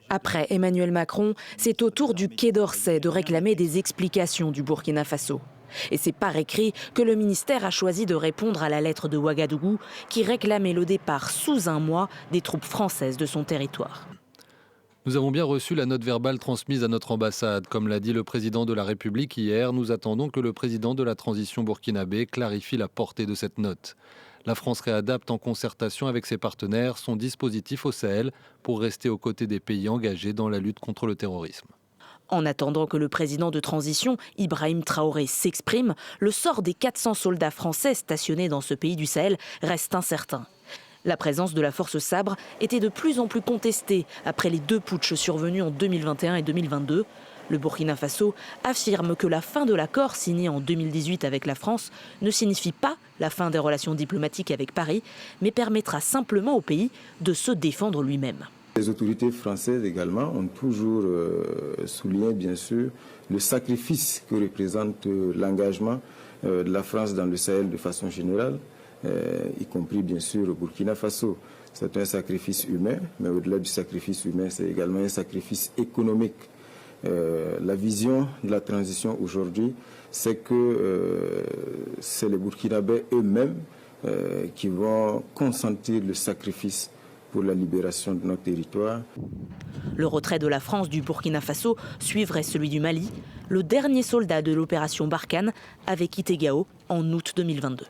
Après Emmanuel Macron, c'est au tour du Quai d'Orsay de réclamer des explications du Burkina Faso. Et c'est par écrit que le ministère a choisi de répondre à la lettre de Ouagadougou qui réclamait le départ sous un mois des troupes françaises de son territoire. Nous avons bien reçu la note verbale transmise à notre ambassade. Comme l'a dit le président de la République hier, nous attendons que le président de la transition burkinabé clarifie la portée de cette note. La France réadapte en concertation avec ses partenaires son dispositif au Sahel pour rester aux côtés des pays engagés dans la lutte contre le terrorisme. En attendant que le président de transition, Ibrahim Traoré, s'exprime, le sort des 400 soldats français stationnés dans ce pays du Sahel reste incertain. La présence de la force Sabre était de plus en plus contestée après les 2 putschs survenus en 2021 et 2022. Le Burkina Faso affirme que la fin de l'accord signé en 2018 avec la France ne signifie pas la fin des relations diplomatiques avec Paris, mais permettra simplement au pays de se défendre lui-même. Les autorités françaises également ont toujours souligné, bien sûr, le sacrifice que représente l'engagement de la France dans le Sahel de façon générale, y compris bien sûr au Burkina Faso. C'est un sacrifice humain, mais au-delà du sacrifice humain, c'est également un sacrifice économique. La vision de la transition aujourd'hui, c'est que c'est les Burkinabés eux-mêmes qui vont consentir le sacrifice pour la libération de notre territoire. Le retrait de la France du Burkina Faso suivrait celui du Mali. Le dernier soldat de l'opération Barkhane avait quitté Gao en août 2022.